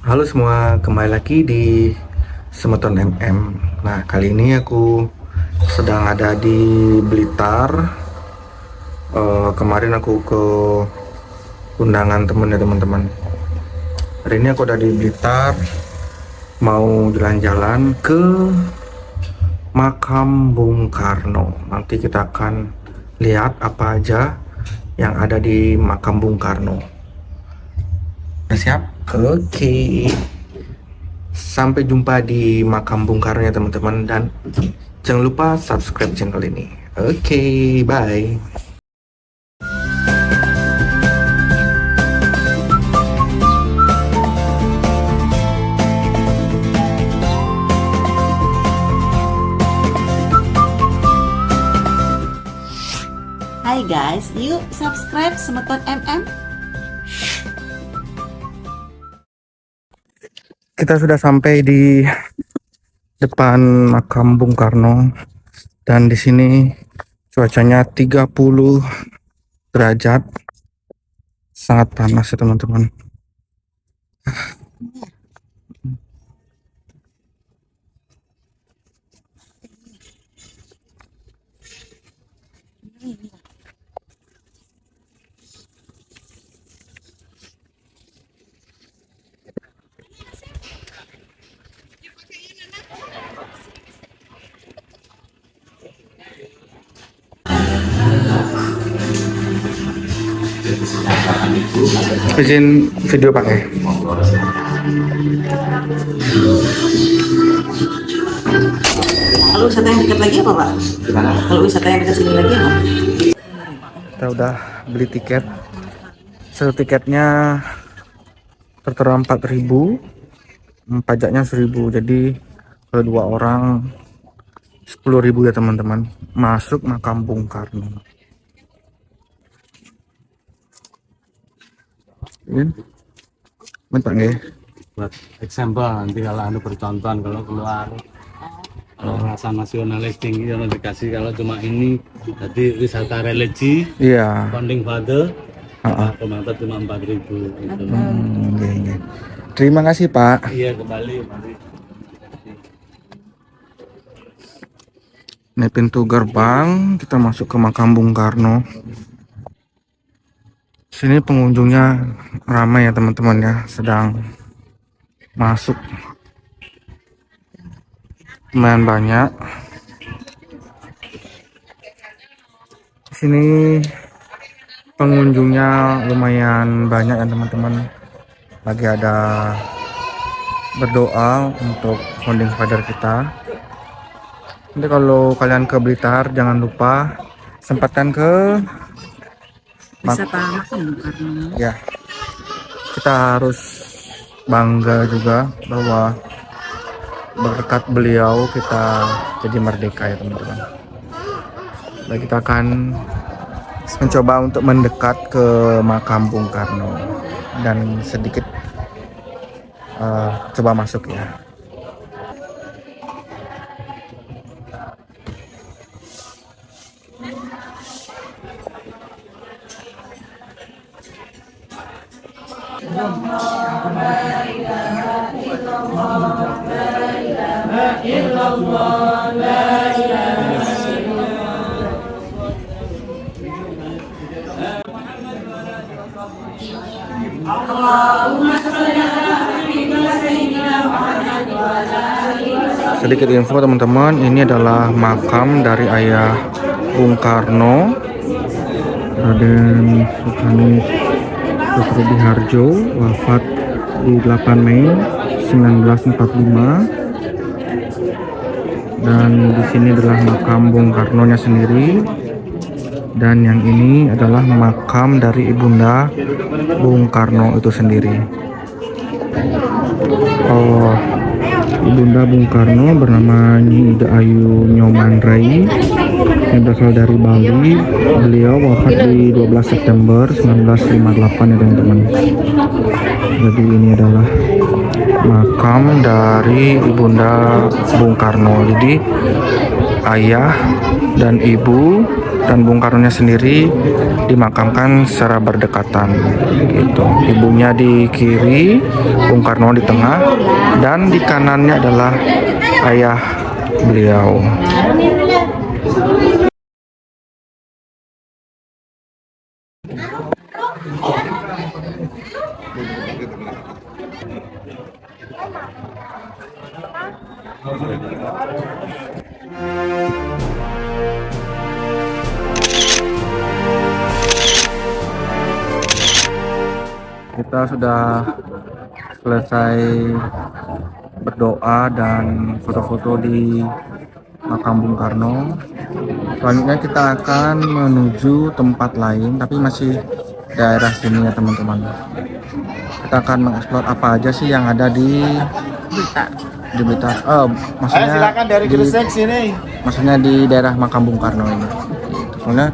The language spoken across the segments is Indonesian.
Halo semua, kembali lagi di Semeton MM. Nah, kali ini aku sedang ada di Blitar. Kemarin aku ke undangan temen ya teman-teman. Hari ini aku ada di Blitar, mau jalan-jalan ke makam Bung Karno. Nanti kita akan lihat apa aja yang ada di makam Bung Karno. Udah siap? Oke. Sampai jumpa di makam Bung Karno ya teman-teman, dan jangan lupa subscribe channel ini. Oke, bye. Hai guys, yuk subscribe Semeton MM. Kita sudah sampai di depan makam Bung Karno, dan di sini cuacanya 30 derajat. Sangat panas ya teman-teman. Izin video pakai. Kalau wisata yang dekat lagi apa Pak? Kalau wisata yang dekat sini lagi apa? Kita udah beli tiket. Satu tiketnya tertera 4.000, pajaknya 1.000. Jadi kalau 2 orang 10.000 ya teman-teman, masuk makam Bung Karno. Ini bentar ya. Buat example nanti kalau anu bercontohan kalau keluar, kalau rasa nasionalis tinggi yang dikasih, kalau cuma ini jadi wisata religi, Iya. founding father, Heeh. pemantat cuma 4.000 gitu. Iya. Terima kasih Pak. Iya, kembali. Ini pintu gerbang, kita masuk ke makam Bung Karno. Sini pengunjungnya ramai ya teman-teman ya, sedang masuk lumayan banyak. Sini pengunjungnya lumayan banyak ya teman-teman. Lagi ada berdoa untuk founding father kita. Nanti kalau kalian ke Blitar jangan lupa sempatkan ke Wisata makam Bung Karno. ya. Kita harus bangga juga bahwa berkat beliau kita jadi merdeka ya teman-teman. Dan kita akan mencoba untuk mendekat ke makam Bung Karno dan sedikit coba masuk ya. Sedikit info teman-teman, ini adalah makam dari ayah Bung Karno, Raden Sultanis Susrudiharjo, wafat di 8 Mei 1945. Dan di sini adalah makam Bung Karno-nya sendiri. Dan yang ini adalah makam dari ibunda Bung Karno itu sendiri. Oh, ibunda Bung Karno bernama Nyi Ida Ayu Nyoman-Rai, yang berasal dari Bali. Beliau wafat di 12 September 1958 ya teman-teman. Jadi ini adalah makam dari ibunda Bung Karno. Jadi ayah dan ibu dan Bung Karno-nya sendiri dimakamkan secara berdekatan gitu. Ibunya di kiri, Bung Karno di tengah, dan di kanannya adalah ayah beliau. Kita sudah selesai berdoa dan foto-foto di makam Bung Karno. Selanjutnya kita akan menuju tempat lain, tapi masih daerah sini ya teman-teman. Kita akan mengeksplor apa aja sih yang ada di Blitar. Maksudnya silakan dari di, Gresik sini. maksudnya di daerah makam Bung Karno ini. Soalnya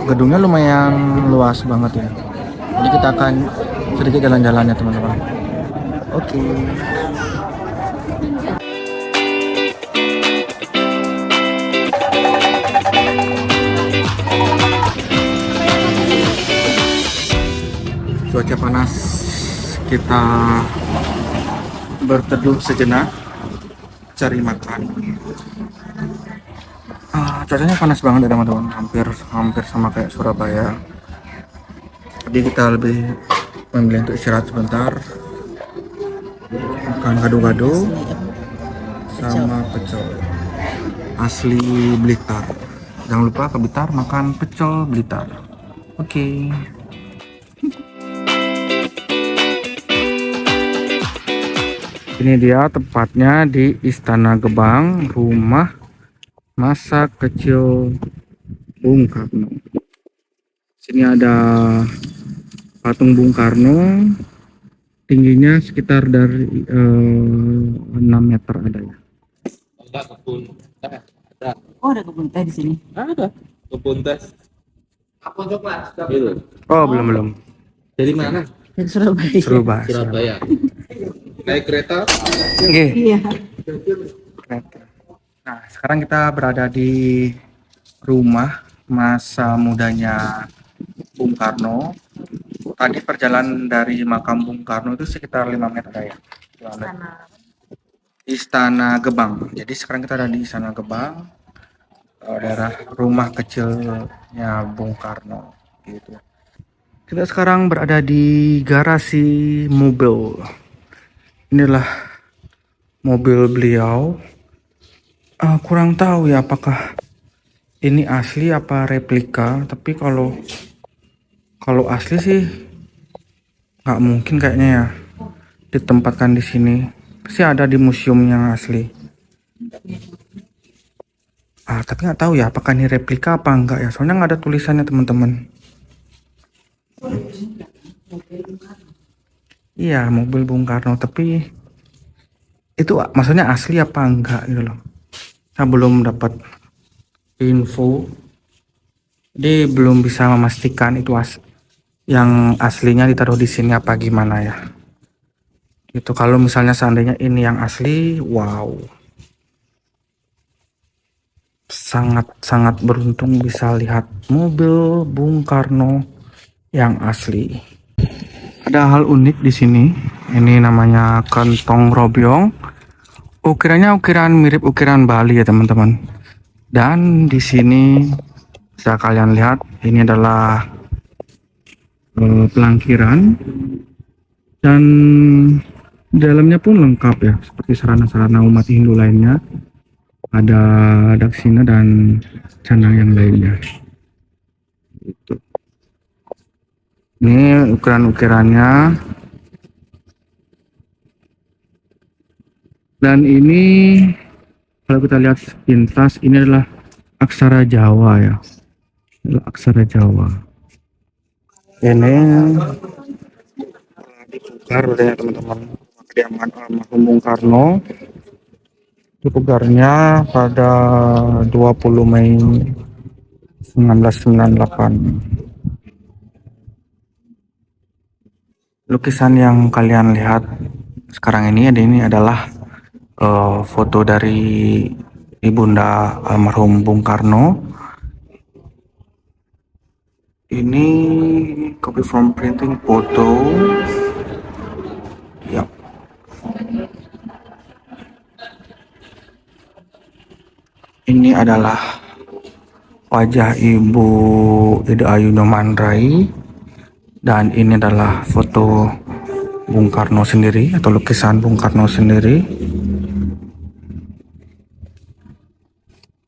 gedungnya lumayan luas banget ya. Jadi kita akan sedikit jalan-jalan ya teman-teman. Oke. Cuaca panas, kita berteduh sejenak, cari makan. Cuacanya panas banget ya teman-teman, hampir sama kayak Surabaya. Jadi kita lebih memilih untuk istirahat sebentar, makan gado-gado sama pecel asli Blitar. Jangan lupa ke Blitar makan pecel Blitar. Oke. Ini dia tepatnya di Istana Gebang, rumah masa kecil Bung Karno. Sini ada patung Bung Karno, tingginya sekitar dari 6 meter ada ya. Enggak kebun teh ada. Oh, ada kebun teh di sini. Ada kebun teh. Apa coklat? Gitu. Oh, belum. Dari mana? Dari Surabaya. Surabaya. Naik kereta? Oke. Iya. Nah, sekarang kita berada di rumah masa mudanya Bung Karno. Tadi perjalanan dari makam Bung Karno itu sekitar 5 meter ya. Istana Gebang. Jadi sekarang kita ada di Istana Gebang, daerah rumah kecilnya Bung Karno gitu. Kita sekarang berada di garasi mobil. Inilah mobil beliau. Kurang tahu ya apakah ini asli apa replika, tapi kalau asli sih nggak mungkin kayaknya ya ditempatkan di sini. Pasti ada di museum yang asli. Tapi nggak tahu ya apakah ini replika apa enggak ya. Soalnya nggak ada tulisannya teman-teman. Iya, mobil Bung Karno, tapi itu maksudnya asli apa enggak gitu loh. Saya belum dapat info. Dia belum bisa memastikan itu yang aslinya ditaruh di sini apa gimana ya. Itu kalau misalnya seandainya ini yang asli, wow. Sangat beruntung bisa lihat mobil Bung Karno yang asli. Ada hal unik di sini. Ini namanya kantong robyong. Ukirannya ukiran mirip ukiran Bali ya teman-teman. Dan di sini bisa kalian lihat ini adalah pelangkiran dan di dalamnya pun lengkap ya, seperti sarana-sarana umat Hindu lainnya. Ada daksina dan canang yang lainnya. Itu. Ini ukiran-ukirannya. Dan ini kalau kita lihat sepintas ini adalah aksara Jawa ya. Adalah aksara Jawa. Ini dibongkar ya teman-teman. Kediaman almarhum Bung Karno. Dibugarnya pada 20 Mei 1998. Lukisan yang kalian lihat sekarang ini adalah foto dari ibunda almarhum Bung Karno. Ini copy from printing foto. Yap. Ini adalah wajah Ibu Ida Ayuno Mandrai, dan ini adalah foto Bung Karno sendiri atau lukisan Bung Karno sendiri.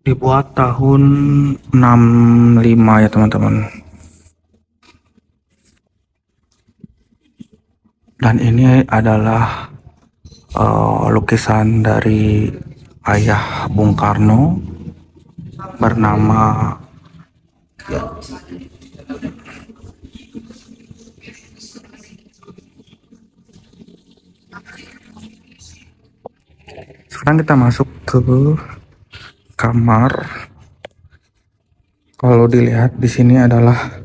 Dibuat tahun 65 ya teman-teman. Dan ini adalah lukisan dari ayah Bung Karno bernama Sekarang kita masuk ke kamar. Kalau dilihat di sini adalah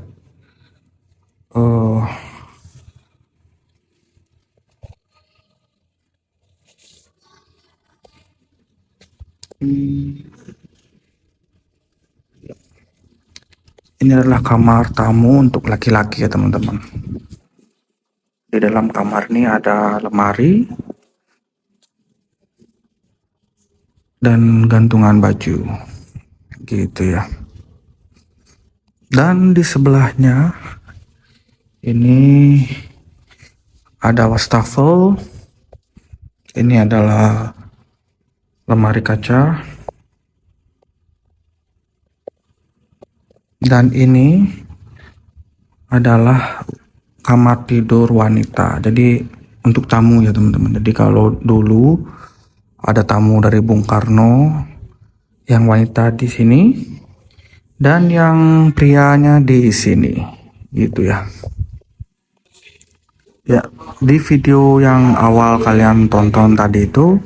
ini adalah kamar tamu untuk laki-laki ya teman-teman. Di dalam kamar ini ada lemari dan gantungan baju gitu ya. Dan di sebelahnya ini ada wastafel. Ini adalah lemari kaca. Dan ini adalah kamar tidur wanita. Jadi untuk tamu ya teman-teman. Jadi kalau dulu ada tamu dari Bung Karno, yang wanita di sini dan yang prianya di sini, gitu ya. Ya, di video yang awal kalian tonton tadi itu,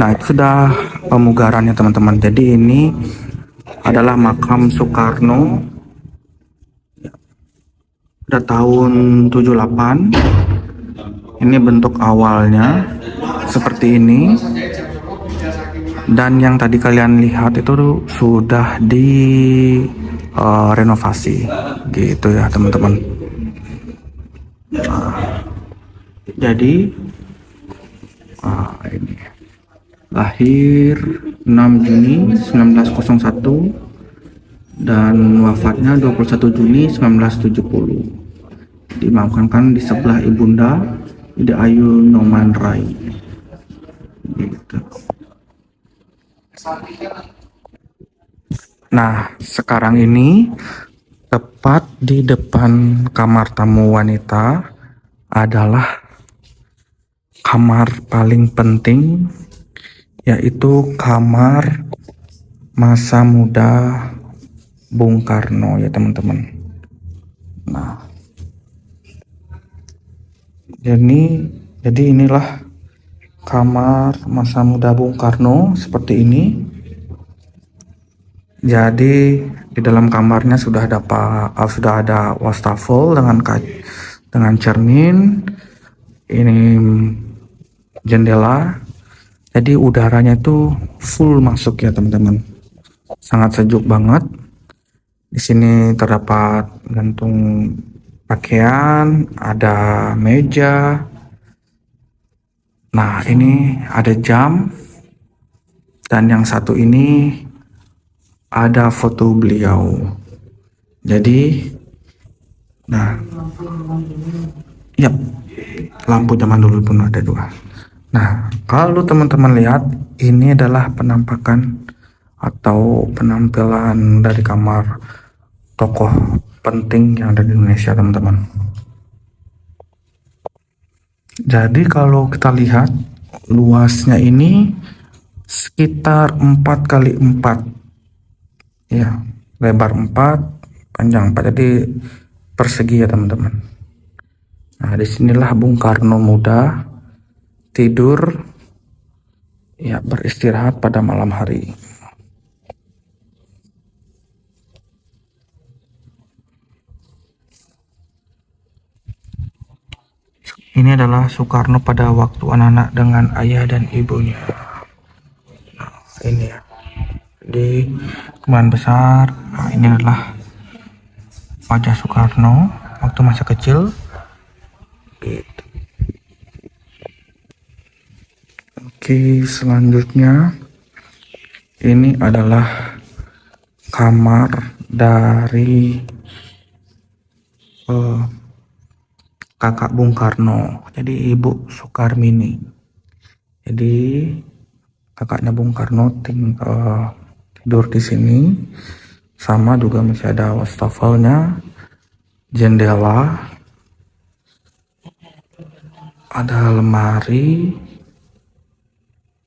nah itu sudah pemugarannya teman-teman. Jadi ini adalah makam Soekarno pada tahun 78. Ini bentuk awalnya seperti ini. Dan yang tadi kalian lihat itu sudah di renovasi gitu ya teman-teman. Jadi ini lahir 6 Juni 1901 dan wafatnya 21 Juni 1970. Dimakamkan di sebelah ibunda Ida Ayuno Mandrai. Gitu. Nah, sekarang ini tepat di depan kamar tamu wanita adalah kamar paling penting, yaitu kamar masa muda Bung Karno ya teman-teman. Nah, jadi inilah kamar masa muda Bung Karno seperti ini. Jadi di dalam kamarnya sudah ada wastafel dengan cermin. Ini jendela. Jadi udaranya itu full masuk ya teman-teman. Sangat sejuk banget. Di sini terdapat gantung pakaian, ada meja. Nah, ini ada jam, dan yang satu ini ada foto beliau. Jadi, nah, yap, lampu zaman dulu pun ada 2. Nah, kalau teman-teman lihat, ini adalah penampakan atau penampilan dari kamar tokoh penting yang ada di Indonesia, teman-teman. Jadi kalau kita lihat luasnya ini sekitar 4x4 ya, lebar 4, panjang 4, jadi persegi ya teman-teman. Nah, disinilah Bung Karno muda tidur ya, beristirahat pada malam hari. Ini adalah Soekarno pada waktu anak-anak dengan ayah dan ibunya. Nah, ini ya. Di Kembaran Besar. Nah, ini adalah wajah Soekarno waktu masa kecil. Gitu. Oke, selanjutnya ini adalah kamar dari eh, kakak Bung Karno, jadi Ibu Sukarmini. Jadi kakaknya Bung Karno tidur di sini, sama juga masih ada wastafelnya, jendela, ada lemari,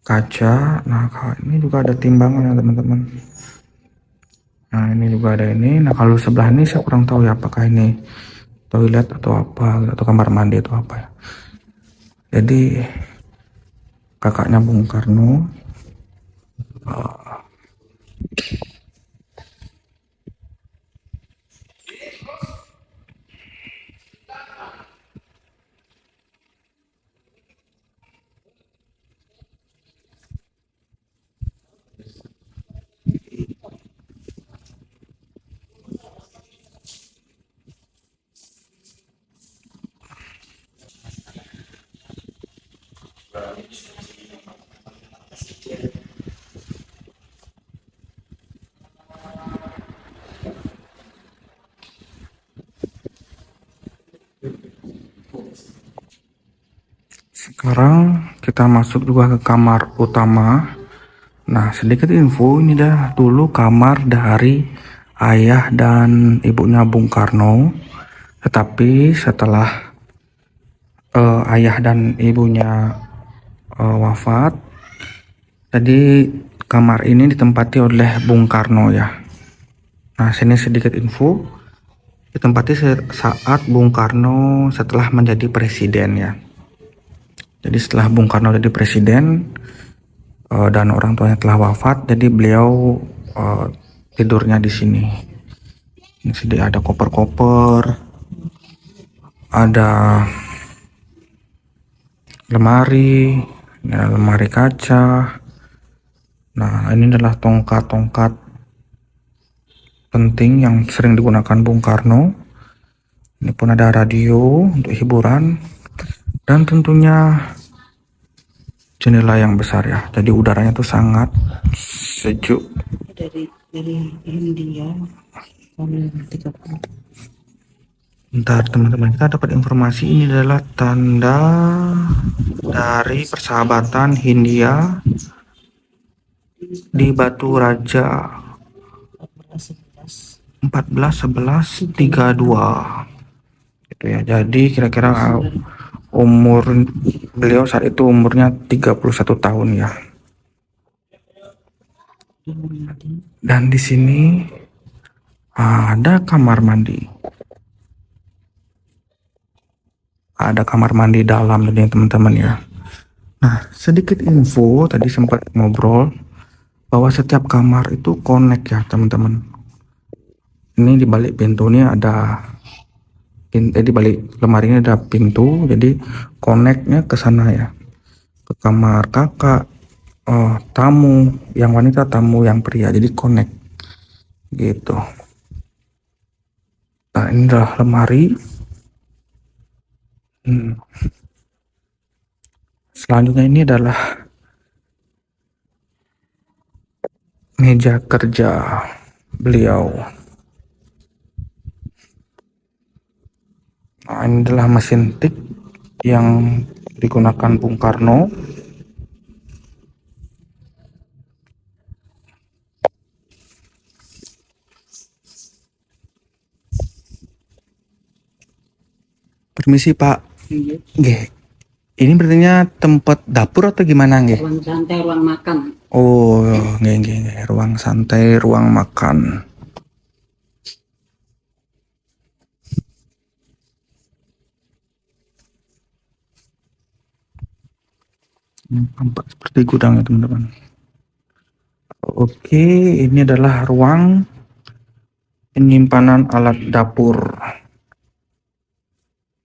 kaca. Nah, ini juga ada timbangan ya teman-teman. Nah, ini juga ada ini. Nah, kalau sebelah ini saya kurang tahu ya, apakah ini toilet atau apa, atau kamar mandi atau apa ya. Jadi kakaknya Bung Karno sekarang kita masuk juga ke kamar utama. Nah, sedikit info, ini dah dulu kamar dari ayah dan ibunya Bung Karno. Tetapi setelah ayah dan ibunya wafat, jadi kamar ini ditempati oleh Bung Karno ya. Nah, sini sedikit info, ditempati saat Bung Karno setelah menjadi presiden ya. Jadi setelah Bung Karno jadi presiden dan orang tuanya telah wafat, jadi beliau tidurnya di sini. Ini sini ada koper-koper, ada lemari, ya, lemari kaca. Nah, ini adalah tongkat-tongkat penting yang sering digunakan Bung Karno. Ini pun ada radio untuk hiburan, dan tentunya jendela yang besar ya. Jadi udaranya tuh sangat sejuk. Dari India tahun 30. Bentar teman-teman, kita dapat informasi ini adalah tanda dari persahabatan Hindia di Batu Raja 141132 gitu ya. Jadi kira-kira umur beliau saat itu umurnya 31 tahun ya. Dan di sini ada kamar mandi. Ada kamar mandi dalam ini teman-teman ya. Nah, sedikit info, tadi sempat ngobrol bahwa setiap kamar itu connect ya teman-teman. Ini di balik pintu ini ada di balik lemari ini ada pintu, jadi connectnya ke sana ya, ke kamar kakak, tamu yang wanita, tamu yang pria, jadi connect gitu. Nah, ini adalah lemari. Selanjutnya ini adalah meja kerja beliau. Nah, ini adalah mesin tik yang digunakan Bung Karno. Permisi Pak. Nggih. Ini berarti tempat dapur atau gimana nggih? Ruang santai, ruang makan. Oh, nggih. Ruang santai, ruang makan. Tampak seperti gudang ya teman-teman. Oke, ini adalah ruang penyimpanan alat dapur.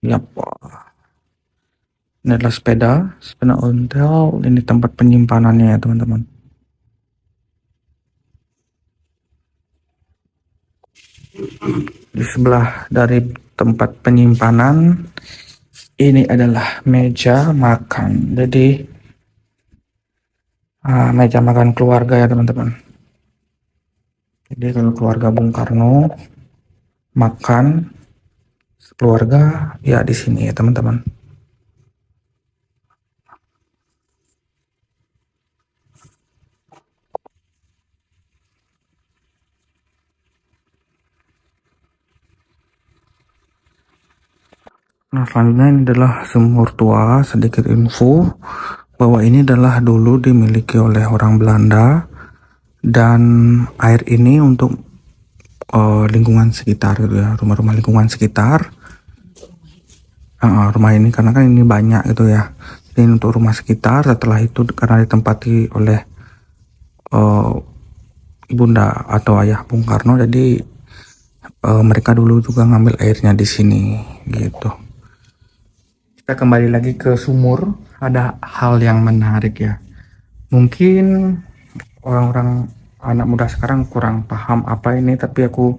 Yap. Ini adalah sepeda ontel. Ini tempat penyimpanannya ya teman-teman. Di sebelah dari tempat penyimpanan ini adalah meja makan. Jadi meja makan keluarga ya teman-teman. Jadi kalau keluarga Bung Karno makan keluarga ya di sini ya teman-teman. Nah, selanjutnya ini adalah sumur tua. Sedikit info bahwa ini adalah dulu dimiliki oleh orang Belanda, dan air ini untuk lingkungan sekitar gitu ya, rumah-rumah lingkungan sekitar. Rumah ini karena kan ini banyak gitu ya, jadi ini untuk rumah sekitar. Setelah itu karena ditempati oleh ibunda atau ayah Bung Karno, jadi mereka dulu juga ngambil airnya di sini gitu. Kita kembali lagi ke sumur. Ada hal yang menarik ya. Mungkin orang-orang anak muda sekarang kurang paham apa ini, tapi aku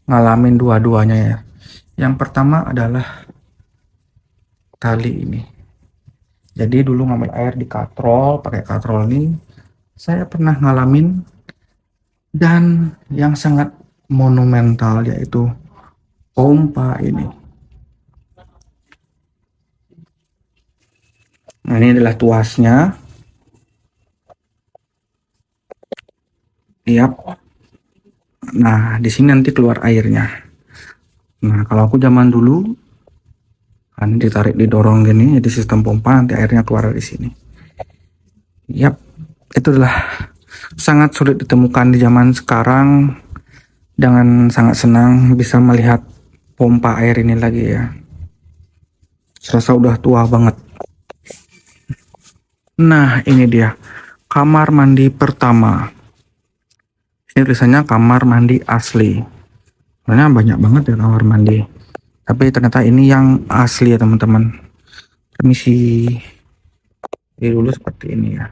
ngalamin dua-duanya ya. Yang pertama adalah tali ini. Jadi dulu ngambil air di katrol, pakai katrol ini saya pernah ngalamin, dan yang sangat monumental yaitu pompa ini. Nah, ini adalah tuasnya. Yap. Nah, di sini nanti keluar airnya. Nah, kalau aku zaman dulu kan ditarik didorong gini, jadi sistem pompa, nanti airnya keluar dari sini. Yap. Itu adalah sangat sulit ditemukan di zaman sekarang. Dengan sangat senang bisa melihat pompa air ini lagi ya. Serasa udah tua banget. Nah, ini dia kamar mandi pertama. Ini tulisannya kamar mandi asli. Sebenarnya banyak banget ya kamar mandi, tapi ternyata ini yang asli ya teman-teman. Permisi. Ini dulu seperti ini ya.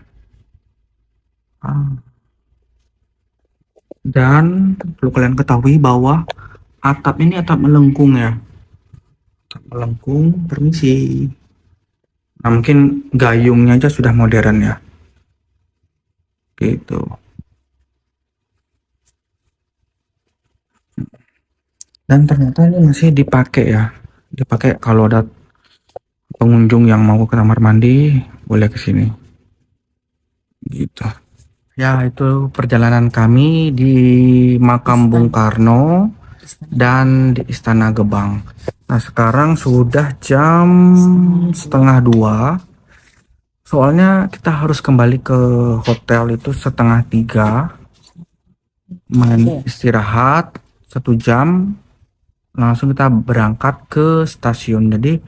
Dan perlu kalian ketahui bahwa atap ini atap melengkung ya. Atap melengkung. Permisi. Nah, mungkin gayungnya aja sudah modern ya. Gitu. Dan ternyata ini masih dipakai ya. Dipakai kalau ada pengunjung yang mau ke kamar mandi, boleh ke sini. Gitu. Ya, itu perjalanan kami di makam Bung Karno dan di Istana Gebang. Nah, sekarang sudah jam 1:30. Soalnya kita harus kembali ke hotel itu 2:30. Istirahat 1 jam. Langsung kita berangkat ke stasiun. Jadi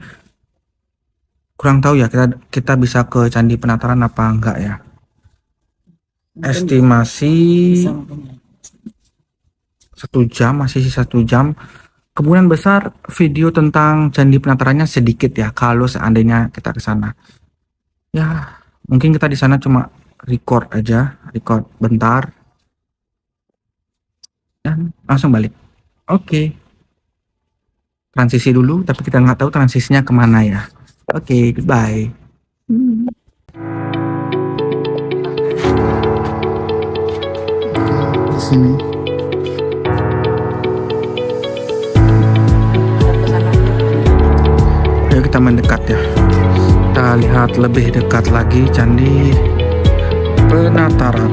kurang tahu ya kita bisa ke Candi Penataran apa enggak ya. Estimasi 1 jam, masih sisa 1 jam. Kemungkinan besar video tentang Candi Penatarannya sedikit ya, kalau seandainya kita ke sana. Ya, mungkin kita di sana cuma record bentar dan langsung balik. Oke. Transisi dulu, tapi kita nggak tahu transisinya kemana ya. Oke, goodbye. Di sini. Ayo kita mendekat ya. Kita lihat lebih dekat lagi Candi Penataran.